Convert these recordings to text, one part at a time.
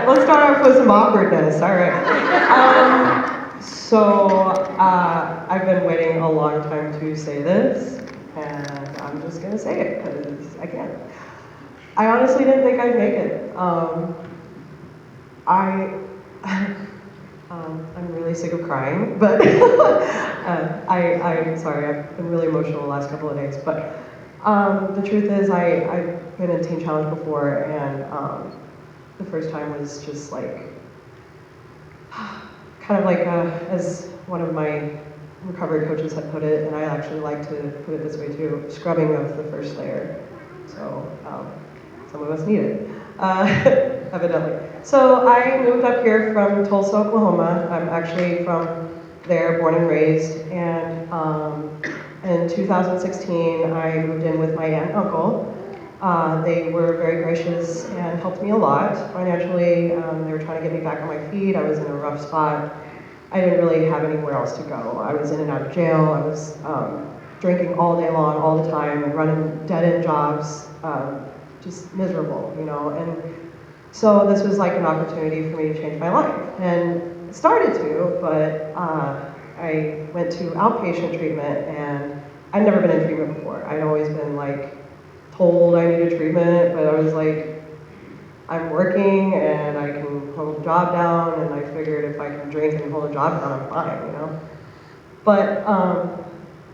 let's start off with some awkwardness. All right. I've been waiting a long time to say this, and I'm just gonna say it because I can. I honestly didn't think I'd make it. I'm really sick of crying, but I'm sorry, I've been really emotional the last couple of days, but the truth is I've been in Teen Challenge before, and the first time was just like, kind of like, as one of my recovery coaches had put it, and I actually like to put it this way too, scrubbing of the first layer. So some of us need it, evidently. So I moved up here from Tulsa, Oklahoma. I'm actually from there, born and raised, and in 2016, I moved in with my aunt and uncle. They were very gracious and helped me a lot financially. They were trying to get me back on my feet. I was in a rough spot. I didn't really have anywhere else to go. I was in and out of jail. I was drinking all day long, all the time, and running dead-end jobs, just miserable, you know. And so this was like an opportunity for me to change my life. And it started to, but I went to outpatient treatment, and I'd never been in treatment before. I'd always been like told I needed treatment, but I was like, I'm working and I can hold a job down, and I figured if I can drink and hold a job down, I'm fine, you know? But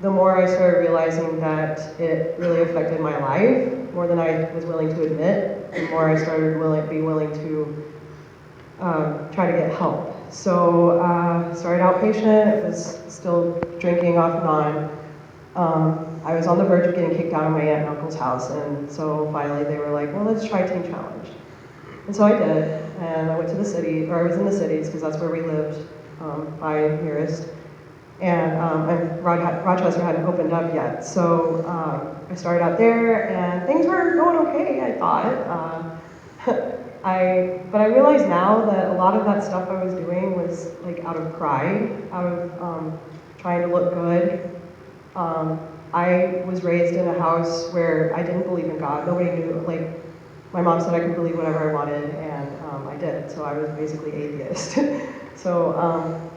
the more I started realizing that it really affected my life, more than I was willing to admit, the more I started be willing to try to get help. So started outpatient, it was still drinking off and on. I was on the verge of getting kicked out of my aunt and uncle's house, and so finally they were like, well, let's try Teen Challenge. And so I did, and I went to the city, or I was in the cities, because that's where we lived, by nearest. And Rochester hadn't opened up yet, so I started out there, and things were going okay, I thought. But I realize now that a lot of that stuff I was doing was like out of pride, out of trying to look good. I was raised in a house where I didn't believe in God. Nobody knew, like, my mom said I could believe whatever I wanted, and I did, so I was basically atheist. So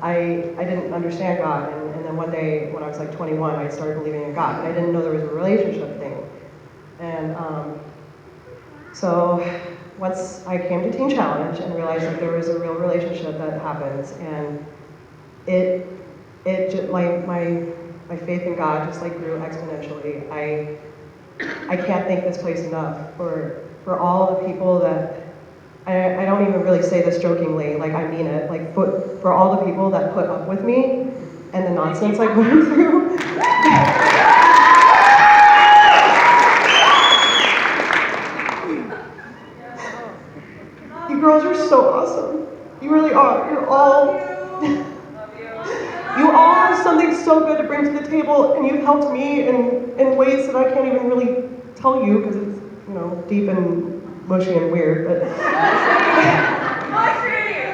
I didn't understand God, and then one day when I was like 21, I started believing in God, but I didn't know there was a relationship thing. And so once I came to Teen Challenge and realized that there was a real relationship that happens, and my faith in God just like grew exponentially. I can't thank this place enough for all the people that, I don't even really say this jokingly, like I mean it, like for all the people that put up with me and the nonsense I put them through. You girls are so awesome. You really are. You're all, you all have something so good to bring to the table, and you've helped me in ways that I can't even really tell you because it's, you know, deep and mushy and weird, but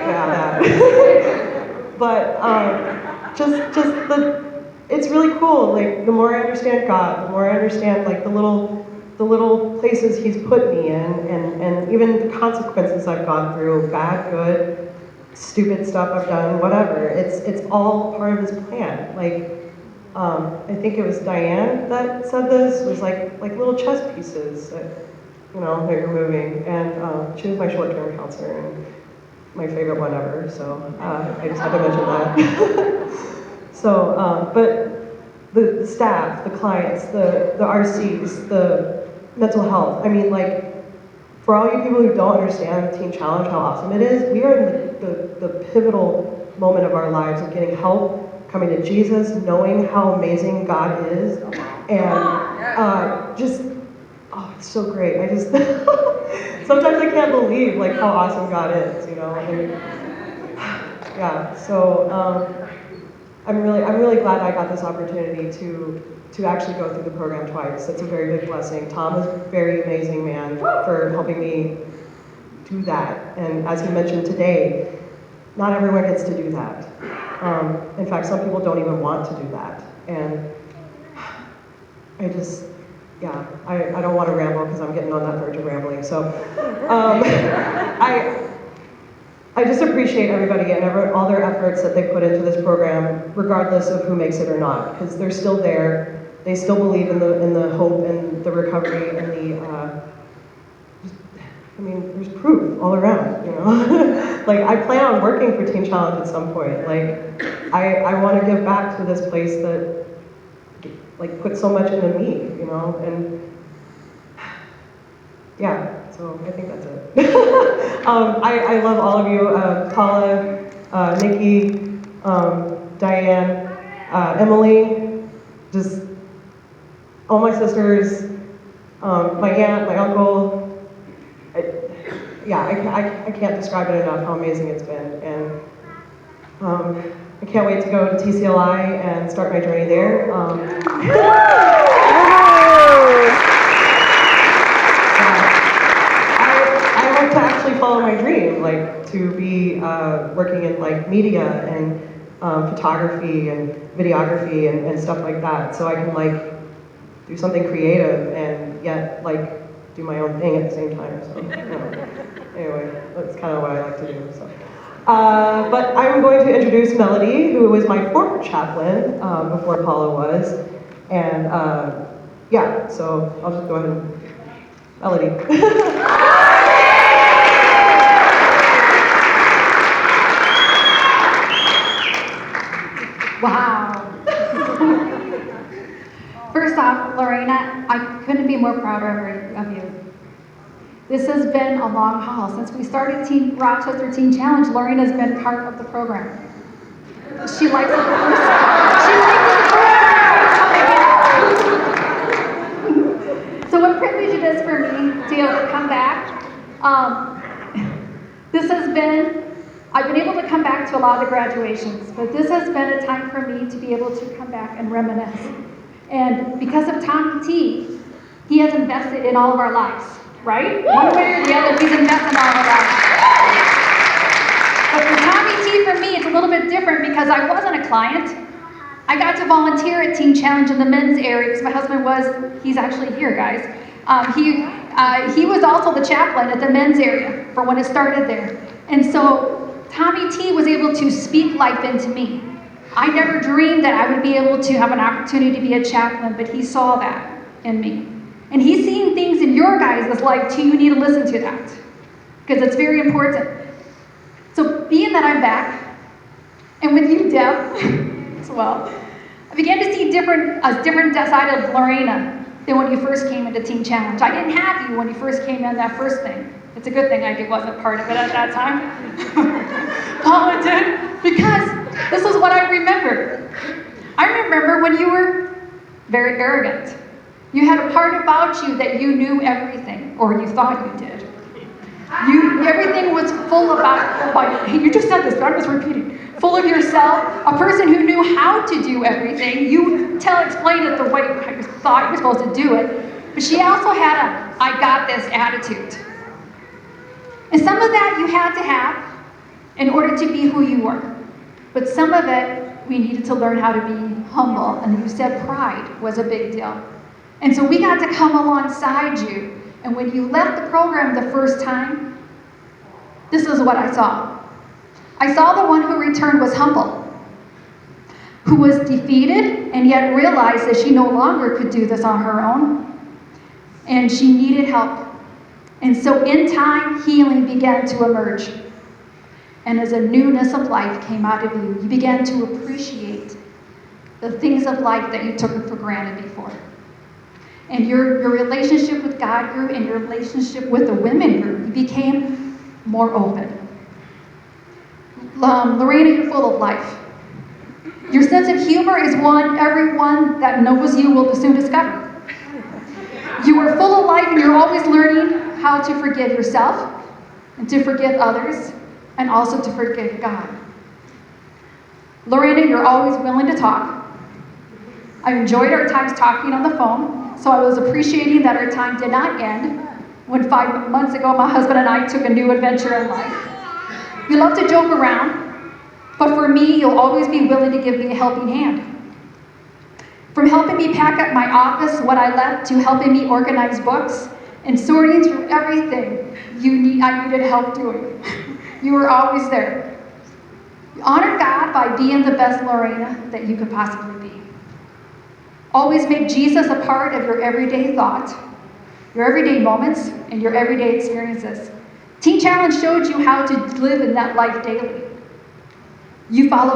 yeah, that. But it's really cool. Like, the more I understand God, the more I understand like the little places He's put me in, and even the consequences I've gone through, bad, good, stupid stuff I've done, whatever. It's all part of His plan. Like, I think it was Diane that said this, was like little chess pieces that, you know, that you're moving. And she was my short-term counselor and my favorite one ever, so I just had to mention that. So, but the staff, the clients, the RCs, the mental health, I mean, like, for all you people who don't understand Teen Challenge, how awesome it is, we are in the pivotal moment of our lives of getting help, coming to Jesus, knowing how amazing God is, and just, oh, it's so great. I just, sometimes I can't believe like how awesome God is, you know. And, yeah, so I'm really glad I got this opportunity to actually go through the program twice. That's a very big blessing. Tom is a very amazing man for helping me do that. And as he mentioned today, not everyone gets to do that. In fact, some people don't even want to do that. And I just, yeah, I don't want to ramble because I'm getting on that verge of rambling. So I just appreciate everybody and all their efforts that they put into this program, regardless of who makes it or not, because they're still there. They still believe in the hope and the recovery and I mean, there's proof all around, you know? Like, I plan on working for Teen Challenge at some point. Like, I want to give back to this place that, like, put so much into me, you know? And, yeah, so I think that's it. I love all of you, Paula, Nikki, Diane, Emily, just all my sisters, my aunt, my uncle. I can't describe it enough how amazing it's been. And I can't wait to go to TCLI and start my journey there. I hope to actually follow my dream, like to be working in like media and photography and videography and stuff like that, so I can like do something creative and yet like do my own thing at the same time. So anyway, that's kind of what I like to do. So, but I'm going to introduce Melody, who was my former chaplain before Paula was, and yeah. So I'll just go ahead and Melody. Wow. First off, Lorena, I couldn't be more proud of you. This has been a long haul. Since we started Rochester Teen Challenge, Lorena's been part of the program. She likes it first. She likes it. So what privilege it is for me to be able to come back. I've been able to come back to a lot of the graduations, but this has been a time for me to be able to come back and reminisce. And because of Tommy T, he has invested in all of our lives, right? One way or the other, he's invested in all of our lives. But for Tommy T, for me, it's a little bit different because I wasn't a client. I got to volunteer at Teen Challenge in the men's area because my husband he's actually here, guys. He was also the chaplain at the men's area for when it started there. And so Tommy T was able to speak life into me. I never dreamed that I would be able to have an opportunity to be a chaplain, but he saw that in me. And he's seeing things in your guys' life too. You need to listen to that because it's very important. So being that I'm back, and with you, Deb, as well, I began to see a different side of Lorena than when you first came into Teen Challenge. I didn't have you when you first came in that first thing. It's a good thing I wasn't part of it at that time. Paula did, because this is what I remember. I remember when you were very arrogant. You had a part about you that you knew everything, or you thought you did. Everything was full about, you just said this, but I'm just repeating. Full of yourself, a person who knew how to do everything. You explained it the way you thought you were supposed to do it. But she also had a, I got this attitude. And some of that you had to have in order to be who you were. But some of it, we needed to learn how to be humble. And you said pride was a big deal. And so we got to come alongside you. And when you left the program the first time, this is what I saw. I saw the one who returned was humble, who was defeated and yet realized that she no longer could do this on her own. And she needed help. And so in time, healing began to emerge. And as a newness of life came out of you, you began to appreciate the things of life that you took for granted before. And your relationship with God grew, and your relationship with the women grew. You became more open. Lorena, you're full of life. Your sense of humor is one everyone that knows you will soon discover. You are full of life, and you're always learning how to forgive yourself and to forgive others and also to forgive God. Lorena, you're always willing to talk. I enjoyed our times talking on the phone, so I was appreciating that our time did not end when 5 months ago my husband and I took a new adventure in life. You love to joke around, but for me, you'll always be willing to give me a helping hand. From helping me pack up my office, what I left, to helping me organize books, and sorting through everything I needed help doing. You were always there. You honored God by being the best Lorena that you could possibly be. Always made Jesus a part of your everyday thought, your everyday moments, and your everyday experiences. Teen Challenge showed you how to live in that life daily. You followed